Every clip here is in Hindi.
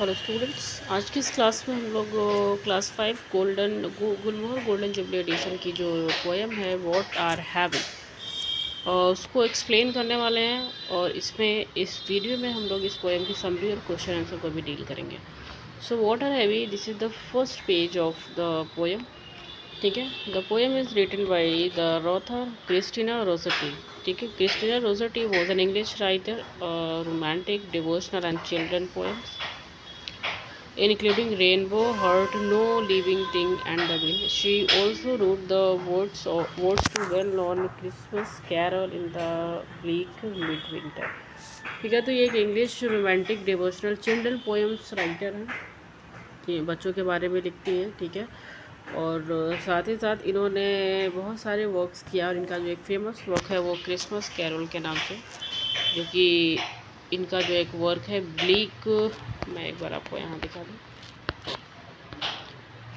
हेलो स्टूडेंट्स, आज की इस क्लास में हम लोग क्लास 5 गुलमोहर गोल्डन जुबली एडिशन की जो पोएम है व्हाट आर हैवी उसको एक्सप्लेन करने वाले हैं। और इसमें इस वीडियो में हम लोग इस पोएम की समरी और क्वेश्चन आंसर को भी डील करेंगे। So what are heavy, this is the first page of the poem. ठीक है, the poem is written by the author Christina Rossetti. ठीक है, Christina Rossetti was an English writer, romantic, devotional and children poems including Rainbow, Heart, No Living Thing, and The Wind. She also wrote the words to well-known Christmas Carol in the Bleak Midwinter. ठीक है, तो ये एक English romantic devotional children poems writer हैं, ये बच्चों के बारे में लिखती हैं। ठीक है, और साथ ही साथ इन्होंने बहुत सारे वर्क्स किया और इनका जो एक फेमस वर्क है वो क्रिसमस कैरोल के नाम से, जो कि इनका जो एक वर्क है ब्लीक, मैं एक बार आपको यहाँ दिखा दूँ,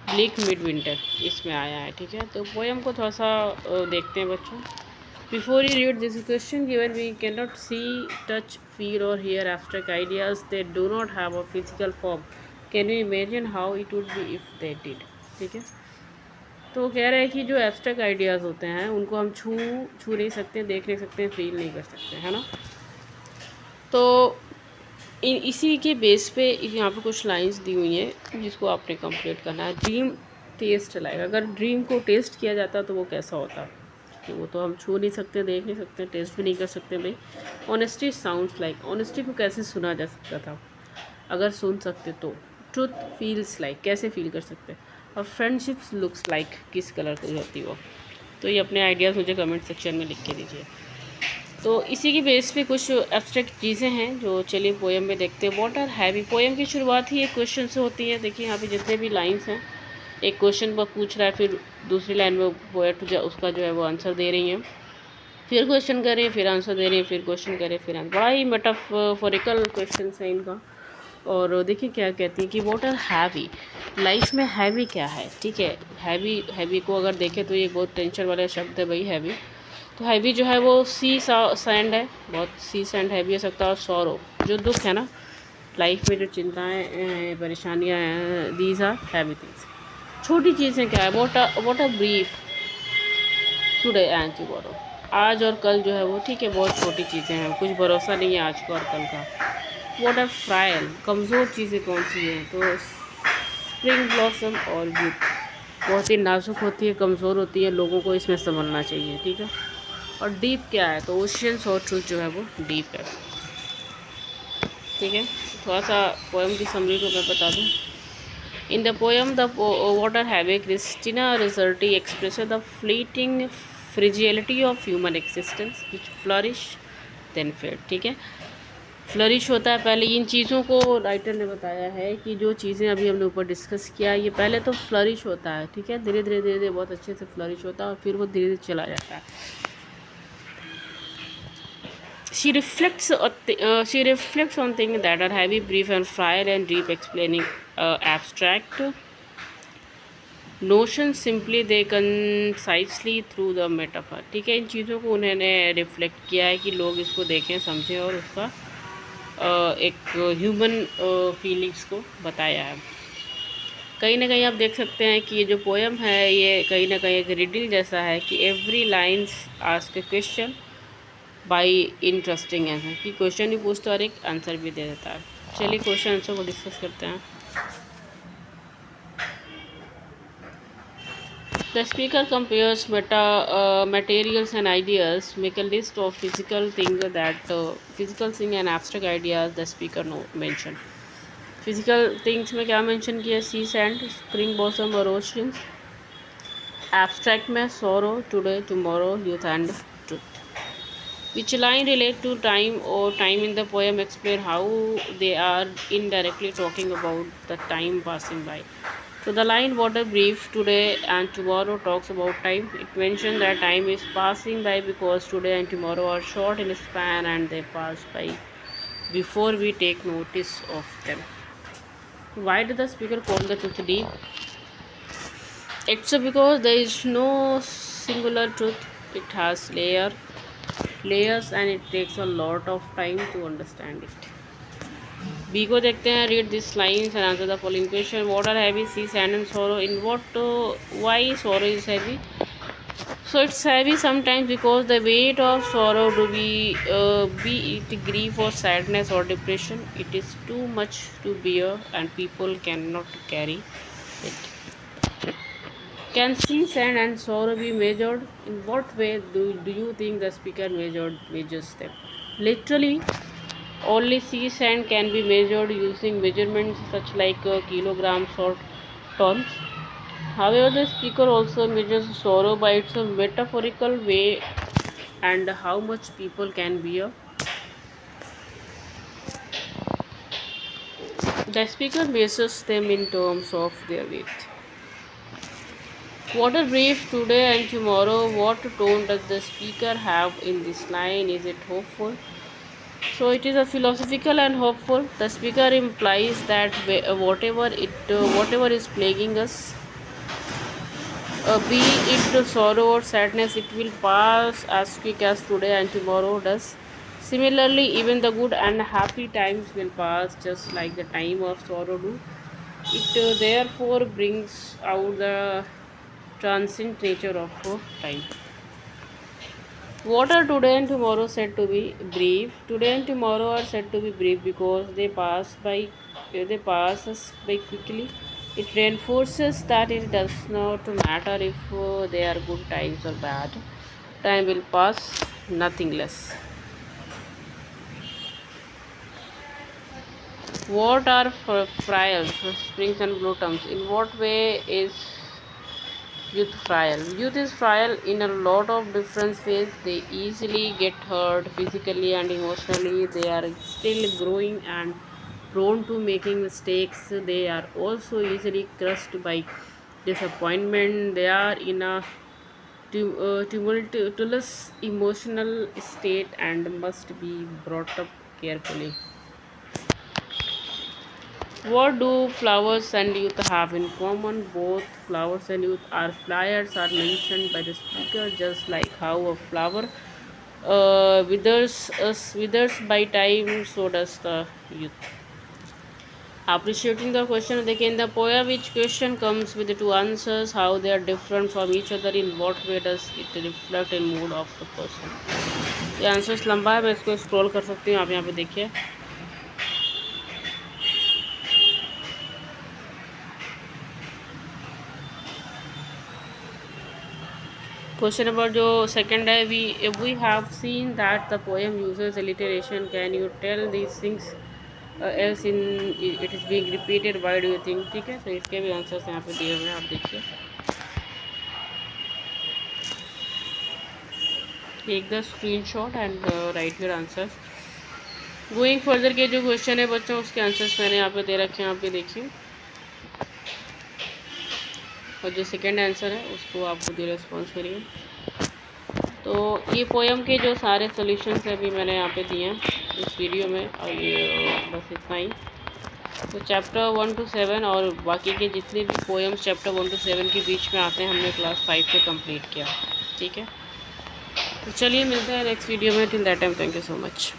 ब्लीक मिड विंटर इसमें आया है। ठीक है, तो पोएम को थोड़ा सा देखते हैं बच्चों। Before you read this question given, we can not see, touch, feel और hear abstract ideas, they do not have a physical form, can you imagine how it would be if they did. ठीक है, तो कह रहे हैं कि जो एब्स्ट्रैक्ट आइडियाज़ होते हैं उनको हम छू नहीं सकते, देख नहीं सकते, फील नहीं कर सकते, है ना। तो इसी के बेस पे यहाँ पे कुछ लाइंस दी हुई हैं जिसको आपने कंप्लीट करना है। ड्रीम टेस्ट लाइक, अगर ड्रीम को टेस्ट किया जाता तो वो कैसा होता, कि वो तो हम छू नहीं सकते, देख नहीं सकते, टेस्ट भी नहीं कर सकते भाई। ऑनेस्टी साउंड्स लाइक, ऑनेस्टी को कैसे सुना जा सकता था अगर सुन सकते तो। ट्रुथ फील्स लाइक, कैसे फील कर सकते। और फ्रेंडशिप्स लुक्स लाइक, किस कलर की होती वो। तो ये अपने आइडियाज़ मुझे कमेंट सेक्शन में लिख के दीजिए। तो इसी की बेस पे कुछ एब्स्ट्रैक्ट चीज़ें हैं जो चलिए पोएम में देखते हैं। व्हाट आर हैवी, पोएम की शुरुआत ही एक क्वेश्चन से होती है। देखिए यहाँ पे जितने भी लाइंस हैं, एक क्वेश्चन पर पूछ रहा है, फिर दूसरी लाइन में पोएट उसका जो है वो आंसर दे रही हैं, फिर क्वेश्चन करें, फिर आंसर दे रही हैं, फिर क्वेश्चन करें, फिर आंसर। बड़ा ही मेटाफोरिकल क्वेश्चन है इनका। और देखिए क्या कहती हैं कि व्हाट आर हैवी, लाइफ में हैवी क्या है। ठीक है, हैवी को अगर देखें तो ये बहुत टेंशन वाला शब्द है भाई, हैवी। तो हैवी जो है वो सी सैंड है, बहुत सी सैंड हैवी हो सकता है। और सॉरो, जो दुख है ना लाइफ में, जो चिंताएं परेशानियां हैं, दीज आर हैवी थिंग्स। छोटी चीज़ें क्या है, what a brief today and tomorrow, आज और कल जो है वो, ठीक है, बहुत छोटी चीज़ें हैं, कुछ भरोसा नहीं है आज का और कल का। व्हाट आर फ्राइल, कमज़ोर चीज़ें कौन सी हैं, तो स्प्रिंग ब्लॉसम और यूथ, बहुत ही नाजुक होती है, कमज़ोर होती है, लोगों को इसमें संभलना चाहिए। ठीक है, और डीप क्या है, तो ओशियंस और ट्रूथ जो है वो डीप है। ठीक है, थोड़ा सा पोएम की समरी को मैं बता दूँ। In the poem the water have, Christina Rossetti express the fleeting fragility of human existence which flourish then fade. ठीक है, फ्लरिश होता है पहले, इन चीज़ों को राइटर ने बताया है कि जो चीज़ें अभी हमने ऊपर डिस्कस किया, ये पहले तो फ्लरिश होता है। ठीक है, धीरे धीरे बहुत अच्छे से फ्लरिश होता है और फिर वो धीरे धीरे चला जाता है। She reflects on things that are heavy, brief, and frail, and deep, explaining abstract notions simply they concisely through the metaphor। ठीक है, इन चीज़ों को उन्होंने रिफ्लेक्ट किया है कि लोग इसको देखें, समझें और उसका एक ह्यूमन फीलिंग्स को बताया है। कहीं ना कहीं आप देख सकते हैं कि ये जो पोएम है ये कहीं ना कहीं एक रिडल जैसा है, कि every lines ask A question by interesting answer, कि क्वेश्चन भी पूछता है और एक आंसर भी दे देता है। चलिए क्वेश्चन आंसर को डिस्कस करते हैं। The speaker compares materials and ideas, make a list of physical thing and abstract ideas the speaker mention। Physical things में क्या मेंशन किया, सी सैंड, स्प्रिंग बॉसम और ओशियंस। एब्स्ट्रैक्ट में सोरो, today, tomorrow, youth and truth. Which line relate to time or time in the poem explain how they are indirectly talking about the time passing by. So the line what a brief today and tomorrow talks about time. It mentions that time is passing by because today and tomorrow are short in span and they pass by before we take notice of them. Why did the speaker call the truth deep? It's because there is no singular truth. It has layers and it takes a lot of time to understand it. B को देखते हैं, read this lines and answer the following question. What are heavy, sea sand and sorrow, in what way sorrow is heavy? So it's heavy sometimes because the weight of sorrow to be it grief or sadness or depression, it is too much to bear and people cannot carry it. Can sea, sand and sorrow be measured? In what way do you think the speaker measures them? Literally, only sea sand can be measured using measurements such like kilograms or tons. However, the speaker also measures sorrow by its metaphorical way and how much people can bear. The speaker measures them in terms of their weight. Water brief today and tomorrow. What tone does the speaker have in this line? Is it hopeful? So it is a philosophical and hopeful. The speaker implies that whatever is plaguing us, be it sorrow or sadness, it will pass as quick as today and tomorrow does. Similarly, even the good and happy times will pass just like the time of sorrow do. It therefore brings out the transient nature of time. What are today and tomorrow said to be brief? Today and tomorrow are said to be brief because they pass us by quickly. It reinforces that it does not matter if they are good times or bad. Time will pass, nothing less. What are frails, springs and blossoms? In what way is youth frail? Youth is frail in a lot of different ways. They easily get hurt physically and emotionally. They are still growing and prone to making mistakes. They are also easily crushed by disappointment. They are in a tumultuous emotional state and must be brought up carefully. What do flowers and youth have in common? Both flowers and youth are flyers are mentioned by the speaker, just like how a flower withers by time, so does the youth. Appreciating the question, they in the poem, each question comes with the two answers, how they are different from each other, in what way does it reflect in mood of the person. ये आंसर्स लंबा है, मैं इसको स्क्रॉल कर सकती हूँ, आप यहाँ पे देखिए. Question number जो second है, we have seen that the poem uses alliteration. Can you tell these things else in it is being repeated? Why do you think? ठीक है, तो इसके भी आंसर्स यहाँ पे दिए हुए हैं, आप देखिए. Take the screenshot and write your answers. Going further के जो क्वेश्चन है बच्चों, उसके आंसर्स मैंने यहाँ पे दे रखे हैं, आप भी देखिए. और जो सेकेंड आंसर है उसको आप खुद ही रिस्पॉन्स करिए. तो ये पोएम के जो सारे सॉल्यूशंस हैं अभी मैंने यहाँ पे दिए हैं इस वीडियो में, और ये बस इतना ही. तो चैप्टर 1 to 7 और बाकी के जितने भी पोएम्स चैप्टर 1 to 7 के बीच में आते हैं हमने क्लास 5 से कंप्लीट किया. ठीक है, तो चलिए मिलते हैं नेक्स्ट वीडियो में. Till that time thank you so much.